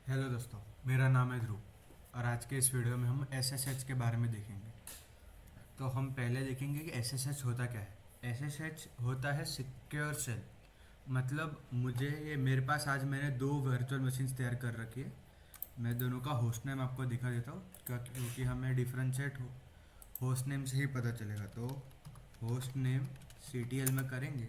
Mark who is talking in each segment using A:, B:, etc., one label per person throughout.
A: Hello दोस्तों, मेरा नाम है ध्रुव और आज के इस वीडियो में हम एसएसएच के बारे में देखेंगे। तो हम पहले देखेंगे कि एसएसएच होता क्या है। एसएसएच होता है सिक्योर सेल। मतलब मुझे ये मेरे पास आज मैंने दो वर्चुअल मशीन्स तैयार कर रखी है। मैं दोनों का होस्ट नेम आपको दिखा देता हूँ क्योंकि हमें डिफ्रेंशिएट होस्ट नेम से ही पता चलेगा। तो होस्ट नेम CTL में करेंगे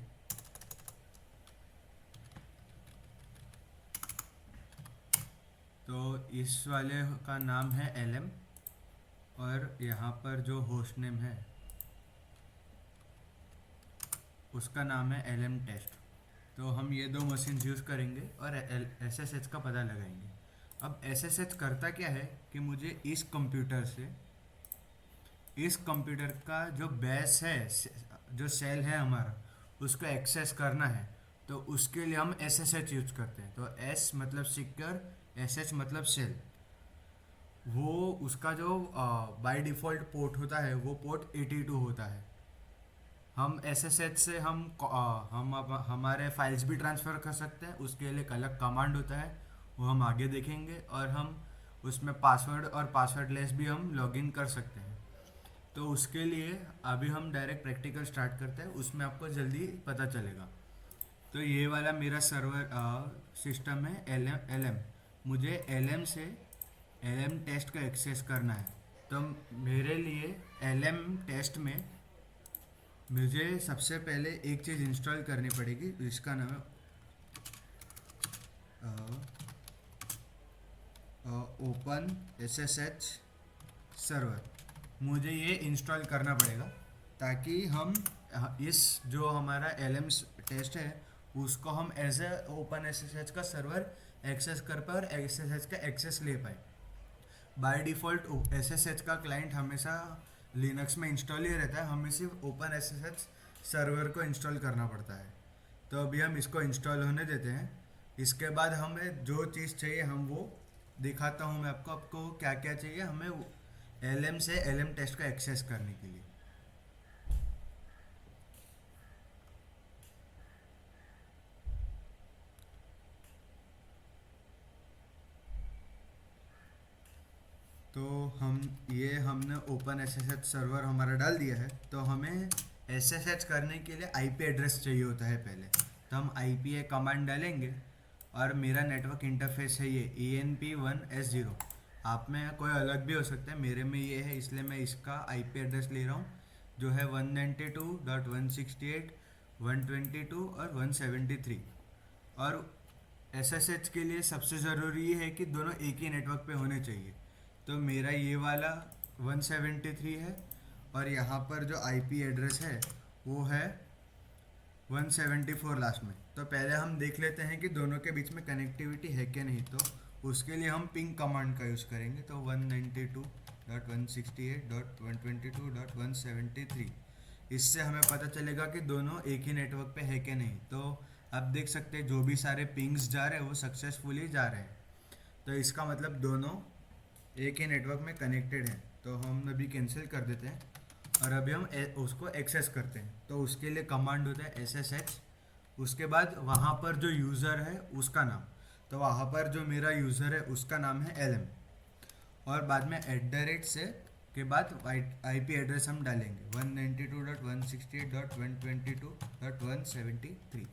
A: तो इस वाले का नाम है LM और यहाँ पर जो होस्ट नेम है उसका नाम है LM टेस्ट। तो हम ये दो मशीन यूज़ करेंगे और SSH का पता लगाएंगे। अब SSH करता क्या है कि मुझे इस कंप्यूटर का जो बेस है, जो सेल है हमारा, उसको एक्सेस करना है। तो उसके लिए हम SSH यूज करते हैं। तो S मतलब सिक्योर, SH मतलब सेल। वो उसका जो बाय डिफ़ॉल्ट पोर्ट होता है वो पोर्ट 82 होता है। हम SSH से हमारे फाइल्स भी ट्रांसफ़र कर सकते हैं। उसके लिए एक अलग कमांड होता है, वो हम आगे देखेंगे। और हम उसमें पासवर्ड और पासवर्ड लेस भी हम लॉगिन कर सकते हैं। तो उसके लिए अभी हम डायरेक्ट प्रैक्टिकल स्टार्ट करते हैं, उसमें आपको जल्दी पता चलेगा। तो ये वाला मेरा सर्वर सिस्टम है LM। मुझे LM से LM टेस्ट का एक्सेस करना है। तो मेरे लिए LM टेस्ट में मुझे सबसे पहले एक चीज़ इंस्टॉल करनी पड़ेगी, जिसका नाम है ओपन SSH सर्वर। मुझे ये इंस्टॉल करना पड़ेगा ताकि हम इस जो हमारा LM टेस्ट है उसको हम एज ए ओपन SSH का सर्वर एक्सेस कर पाए और SSH का एक्सेस ले पाए। बाय डिफ़ॉल्ट SSH का क्लाइंट हमेशा लिनक्स में इंस्टॉल ही रहता है, हमें सिर्फ ओपन SSH सर्वर को इंस्टॉल करना पड़ता है। तो अभी हम इसको इंस्टॉल होने देते हैं। इसके बाद हमें जो चीज़ चाहिए हम वो दिखाता हूँ मैं आपको क्या क्या चाहिए हमें LM से LM टेस्ट का एक्सेस करने के लिए। तो हमने ओपन SSH सर्वर हमारा डाल दिया है। तो हमें SSH करने के लिए IP एड्रेस चाहिए होता है पहले। तो हम IPA कमांड डालेंगे और मेरा नेटवर्क इंटरफेस है ये ENP1S0। आप में कोई अलग भी हो सकता है, मेरे में ये है इसलिए मैं इसका IP एड्रेस ले रहा हूँ, जो है 192.168.122 और 173। और SSH के लिए सबसे ज़रूरी ये है कि दोनों एक ही नेटवर्क पे होने चाहिए। तो मेरा ये वाला 173 है और यहाँ पर जो IP एड्रेस है वो है 174 लास्ट में। तो पहले हम देख लेते हैं कि दोनों के बीच में कनेक्टिविटी है कि नहीं। तो उसके लिए हम पिंग कमांड का यूज़ करेंगे। तो 192.168.122.173, इससे हमें पता चलेगा कि दोनों एक ही नेटवर्क पे है कि नहीं। तो आप देख सकते हैं जो भी सारे पिंग्स जा रहे हैं वो सक्सेसफुली जा रहे हैं। तो इसका मतलब दोनों एक ही नेटवर्क में कनेक्टेड हैं। तो हम अभी कैंसिल कर देते हैं और अभी हम उसको एक्सेस करते हैं। तो उसके लिए कमांड होता है SSH। उसके बाद वहाँ पर जो यूज़र है उसका नाम, तो वहाँ पर जो मेरा यूज़र है उसका नाम है LM। और बाद में @ से के बाद IP एड्रेस हम डालेंगे 192.168.122.173।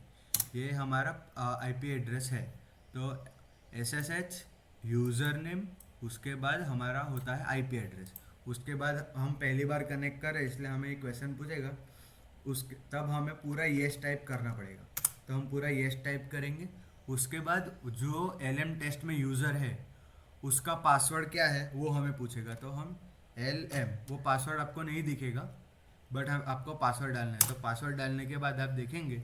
A: ये हमारा IP एड्रेस है। तो SSH, यूज़र नेम, उसके बाद हमारा होता है IP एड्रेस। उसके बाद हम पहली बार कनेक्ट कर रहे हैं इसलिए हमें एक क्वेश्चन पूछेगा, उसके तब हमें पूरा येस टाइप करना पड़ेगा। तो हम पूरा येस टाइप करेंगे। उसके बाद जो LM टेस्ट में यूज़र है उसका पासवर्ड क्या है वो हमें पूछेगा। तो हम LM, वो पासवर्ड आपको नहीं दिखेगा बट हम आपको पासवर्ड डालना है। तो पासवर्ड डालने के बाद आप देखेंगे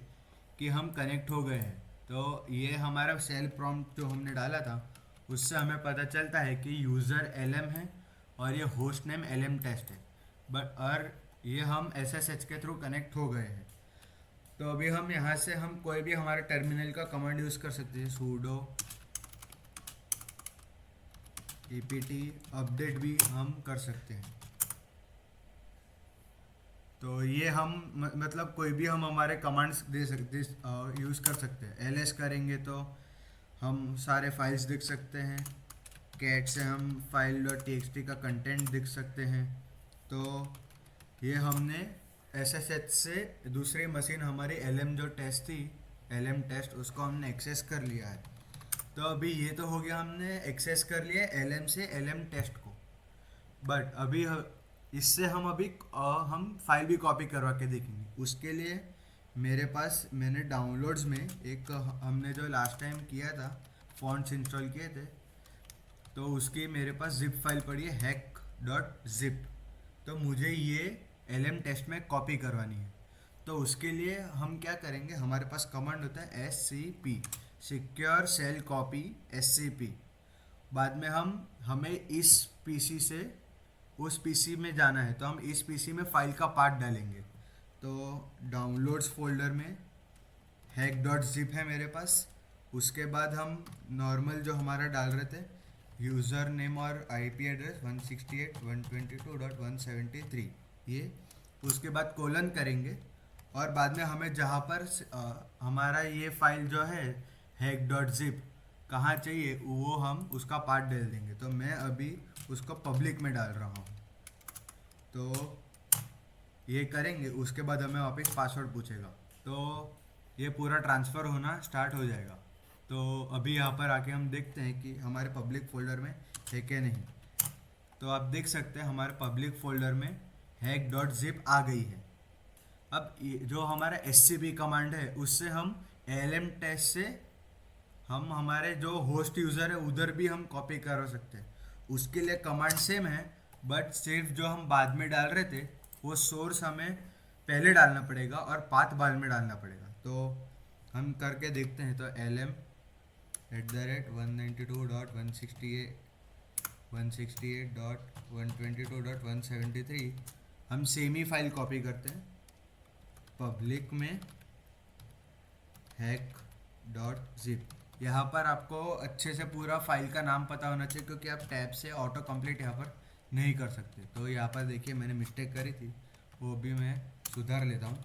A: कि हम कनेक्ट हो गए हैं। तो ये हमारा सेल प्रॉम्प्ट जो हमने डाला था उससे हमें पता चलता है कि यूज़र LM है और ये होस्ट नेम LM टेस्ट है। बट और ये हम SSH के थ्रू कनेक्ट हो गए हैं। तो अभी हम यहाँ से हम कोई भी हमारे टर्मिनल का कमांड यूज़ कर सकते हैं, sudo apt अपडेट भी हम कर सकते हैं। तो ये हम मतलब कोई भी हम हमारे कमांड्स दे सकते यूज़ कर सकते हैं। ls करेंगे तो हम सारे फाइल्स देख सकते हैं। कैट से हम फाइल डॉट टी का कंटेंट देख सकते हैं। तो ये हमने SSH से दूसरी मशीन हमारी LM जो टेस्ट थी, LM टेस्ट, उसको हमने एक्सेस कर लिया है। तो अभी ये तो हो गया, हमने एक्सेस कर लिया LM से LM टेस्ट को। बट अभी इससे हम अभी हम फाइल भी कॉपी करवा के देखेंगे। उसके लिए मेरे पास, मैंने डाउनलोड्स में एक, हमने जो लास्ट टाइम किया था फॉन्ट्स इंस्टॉल किए थे, तो उसकी मेरे पास जिप फाइल पड़ी है hack.zip। तो मुझे ये LM टेस्ट में कॉपी करवानी है। तो उसके लिए हम क्या करेंगे, हमारे पास कमांड होता है SCP, secure shell copy SCP। बाद में हमें इस पीसी से उस पीसी में जाना है, तो हम इस पीसी में फाइल का पार्ट डालेंगे। तो डाउनलोड्स फोल्डर में hack.zip है मेरे पास। उसके बाद हम नॉर्मल जो हमारा डाल रहे थे, यूज़र नेम और IP एड्रेस 168.122.173, ये, उसके बाद कोलन करेंगे। और बाद में हमें जहाँ पर हमारा ये फाइल जो है hack.zip कहाँ चाहिए, वो हम उसका पार्ट डाल देंगे। तो मैं अभी उसको पब्लिक में डाल रहा हूँ। तो ये करेंगे, उसके बाद हमें वापस पासवर्ड पूछेगा। तो ये पूरा ट्रांसफ़र होना स्टार्ट हो जाएगा। तो अभी यहाँ पर आके हम देखते हैं कि हमारे पब्लिक फ़ोल्डर में है कि नहीं। तो आप देख सकते हैं हमारे पब्लिक फ़ोल्डर में hack.zip आ गई है। अब जो हमारा SCP कमांड है, उससे हम LM टेस्ट से हम हमारे जो होस्ट यूज़र है उधर भी हम कॉपी कर सकते हैं। उसके लिए कमांड सेम है, बट सिर्फ जो हम बाद में डाल रहे थे वो सोर्स हमें पहले डालना पड़ेगा और पाथ बाद में डालना पड़ेगा। तो हम करके देखते हैं। तो LM@192.168.122.173 हम सेम ही फाइल कॉपी करते हैं। पब्लिक में hack.zip, यहाँ पर आपको अच्छे से पूरा फाइल का नाम पता होना चाहिए, क्योंकि आप टैब से ऑटो कंप्लीट यहाँ पर नहीं कर सकते। तो यहाँ पर देखिए मैंने मिस्टेक करी थी, वो भी मैं सुधार लेता हूँ।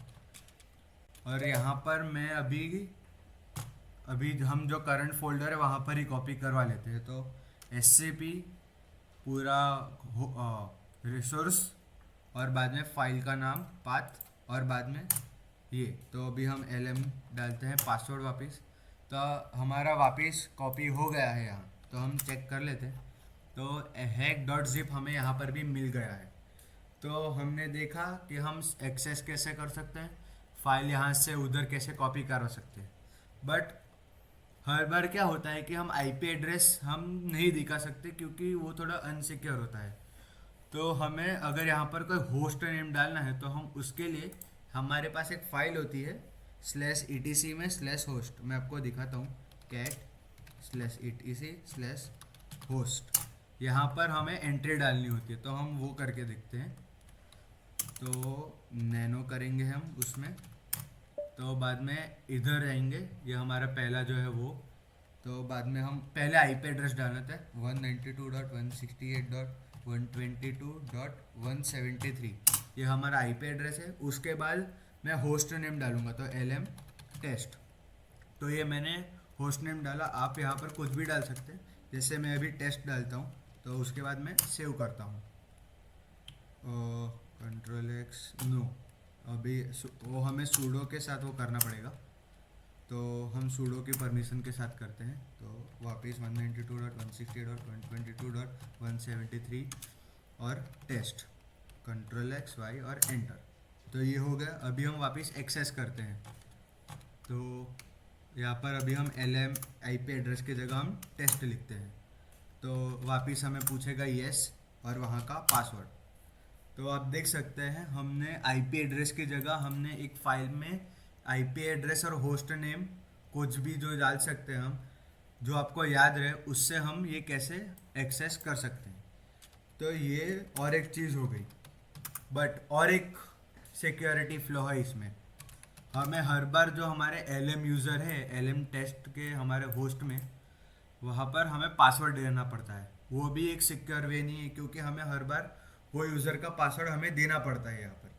A: और यहाँ पर मैं अभी हम जो करंट फोल्डर है वहाँ पर ही कॉपी करवा लेते हैं। तो SCP पूरा रिसोर्स और बाद में फाइल का नाम, पाथ, और बाद में ये। तो अभी हम LM डालते हैं, पासवर्ड वापस। तो हमारा वापस कॉपी हो गया है यहाँ। तो हम चेक कर लेते हैं। तो hack.zip हमें यहाँ पर भी मिल गया है। तो हमने देखा कि हम एक्सेस कैसे कर सकते हैं, फाइल यहाँ से उधर कैसे कॉपी कर सकते हैं। बट हर बार क्या होता है कि हम IP एड्रेस हम नहीं दिखा सकते, क्योंकि वो थोड़ा अनसिक्योर होता है। तो हमें अगर यहाँ पर कोई होस्ट नेम डालना है, तो हम उसके लिए हमारे पास एक फ़ाइल होती है /etc में /host। मैं आपको दिखाता हूँ, cat/etc/host। यहाँ पर हमें एंट्री डालनी होती है। तो हम वो करके देखते हैं। तो नैनो करेंगे हम उसमें। तो बाद में इधर रहेंगे, ये हमारा पहला जो है वो। तो बाद में हम पहले IP एड्रेस डालना था 192.168.122.173, ये हमारा IP एड्रेस है। उसके बाद मैं होस्ट नेम डालूंगा, तो LM टेस्ट। तो ये मैंने होस्ट नेम डाला, आप यहाँ पर कुछ भी डाल सकते हैं। जैसे मैं अभी टेस्ट डालता हूँ, तो उसके बाद मैं सेव करता हूँ। Ctrl+X, नो, अभी वो हमें सूडो के साथ वो करना पड़ेगा। तो हम सूडो की परमिशन के साथ करते हैं। तो वापस 192.168.122.173 और टेस्ट, Ctrl+X/Y और एंटर। तो ये हो गया। अभी हम वापस एक्सेस करते हैं। तो यहाँ पर अभी हम LM IP एड्रेस की जगह हम टेस्ट लिखते हैं। तो वापस हमें पूछेगा येस और वहाँ का पासवर्ड। तो आप देख सकते हैं हमने IP एड्रेस की जगह हमने एक फ़ाइल में IP एड्रेस और होस्ट नेम कुछ भी जो डाल सकते हैं हम, जो आपको याद रहे, उससे हम ये कैसे एक्सेस कर सकते हैं। तो ये और एक चीज़ हो गई। बट और एक सिक्योरिटी फ्लो है इसमें, हमें हर बार जो हमारे LM यूज़र है, LM टेस्ट के हमारे होस्ट में, वहाँ पर हमें पासवर्ड देना पड़ता है। वो भी एक सिक्योर वे नहीं है, क्योंकि हमें हर बार वो यूज़र का पासवर्ड हमें देना पड़ता है यहाँ पर।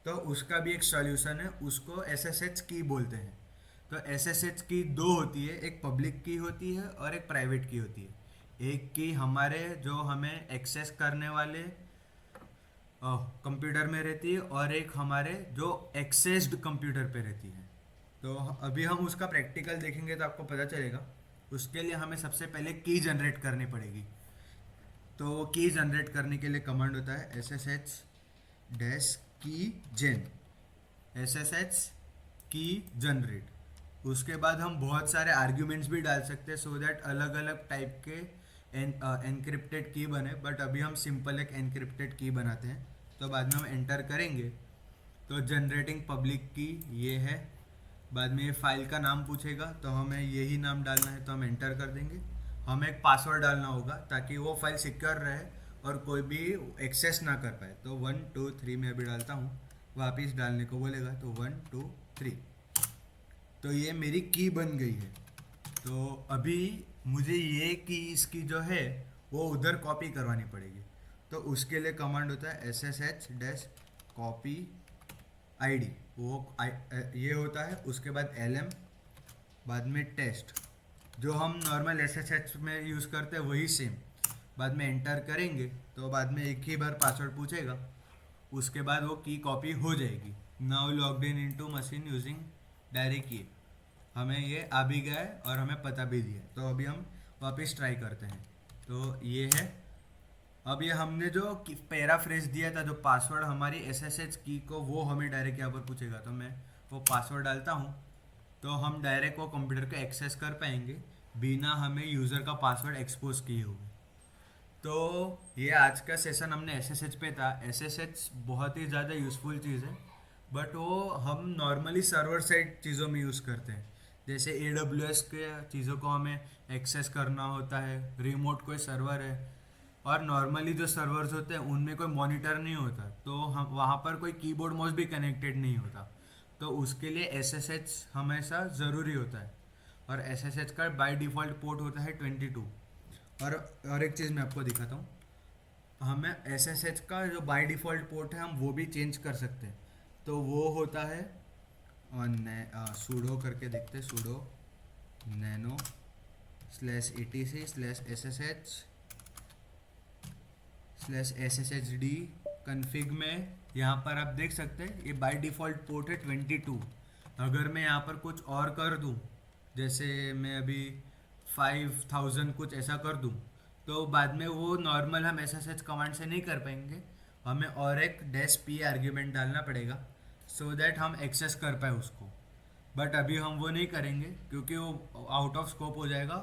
A: तो उसका भी एक सॉल्यूशन है, उसको SSH की बोलते हैं। तो SSH की दो होती है, एक पब्लिक की होती है और एक प्राइवेट की होती है। एक की हमारे जो हमें एक्सेस करने वाले कंप्यूटर में रहती है, और एक हमारे जो एक्सेस्ड कंप्यूटर पे रहती है। तो अभी हम उसका प्रैक्टिकल देखेंगे तो आपको पता चलेगा। उसके लिए हमें सबसे पहले की जनरेट करनी पड़ेगी। तो की जनरेट करने के लिए कमांड होता है SSH डैश की जेन, SSH की जनरेट। उसके बाद हम बहुत सारे आर्ग्यूमेंट्स भी डाल सकते हैं सो दैट अलग अलग टाइप के एनक्रिप्टेड की बने, बट अभी हम सिंपल एक एनक्रिप्टेड की बनाते हैं। तो बाद में हम एंटर करेंगे तो जनरेटिंग पब्लिक की ये है। बाद में ये फाइल का नाम पूछेगा तो हमें यही नाम डालना है, तो हम एंटर कर देंगे। हमें एक पासवर्ड डालना होगा ताकि वो फाइल सिक्योर रहे और कोई भी एक्सेस ना कर पाए। तो 1 2 3 मैं अभी डालता हूँ, वापस डालने को बोलेगा तो 1 2 3। तो ये मेरी की बन गई है। तो अभी मुझे ये की इसकी जो है वो उधर कॉपी करवानी पड़ेगी। तो उसके लिए कमांड होता है SSH डैश कॉपी ID, ये होता है। उसके बाद LM, बाद में टेस्ट, जो हम नॉर्मल SSH में यूज़ करते हैं वही सेम। बाद में एंटर करेंगे तो बाद में एक ही बार पासवर्ड पूछेगा, उसके बाद वो की कॉपी हो जाएगी। Now logged in into machine using direct की, हमें ये आ भी गया है और हमें पता भी दिया। तो अभी हम वापस ट्राई करते हैं। तो ये है। अब ये हमने जो पैराफ्रेज दिया था, जो पासवर्ड हमारी SSH की को, वो हमें डायरेक्ट यहाँ पर पूछेगा। तो मैं वो पासवर्ड डालता हूँ तो हम डायरेक्ट वो कंप्यूटर को एक्सेस कर पाएंगे बिना हमें यूज़र का पासवर्ड एक्सपोज किए हुए। तो ये आज का सेशन हमने SSH पे था। SSH बहुत ही ज़्यादा यूज़फुल चीज़ है, बट वो हम नॉर्मली सर्वर साइड चीज़ों में यूज़ करते हैं। जैसे AWS के चीज़ों को हमें एक्सेस करना होता है, रिमोट कोई सर्वर है, और नॉर्मली जो सर्वर्स होते हैं उनमें कोई मॉनिटर नहीं होता, तो हम वहाँ पर कोई कीबोर्ड माउस भी कनेक्टेड नहीं होता। तो उसके लिए SSH हमेशा ज़रूरी होता है। और SSH का बाय डिफ़ॉल्ट पोर्ट होता है 22। और एक चीज़ मैं आपको दिखाता हूँ, हमें SSH का जो बाय डिफ़ॉल्ट पोर्ट है हम वो भी चेंज कर सकते हैं। तो वो होता है सूडो करके देखते हैं, सूडो नैनो /etc/SSH/SSHD कन्फिग में। यहाँ पर आप देख सकते हैं ये बाय डिफ़ॉल्ट पोर्ट है 22। अगर मैं यहाँ पर कुछ और कर दूँ, जैसे मैं अभी 5000 कुछ ऐसा कर दूँ, तो बाद में वो नॉर्मल हम SSH कमांड से नहीं कर पाएंगे। हमें और एक -p आर्ग्यूमेंट डालना पड़ेगा सो दैट हम एक्सेस कर पाए उसको। बट अभी हम वो नहीं करेंगे क्योंकि वो आउट ऑफ स्कोप हो जाएगा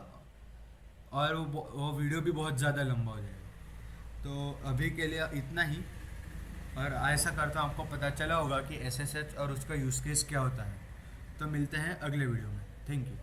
A: और वो वीडियो भी बहुत ज़्यादा लंबा हो जाएगा। तो अभी के लिए इतना ही। और ऐसा करता हूँ आपको पता चला होगा कि SSH और उसका यूज़ केस क्या होता है। तो मिलते हैं अगले वीडियो में। Thank you.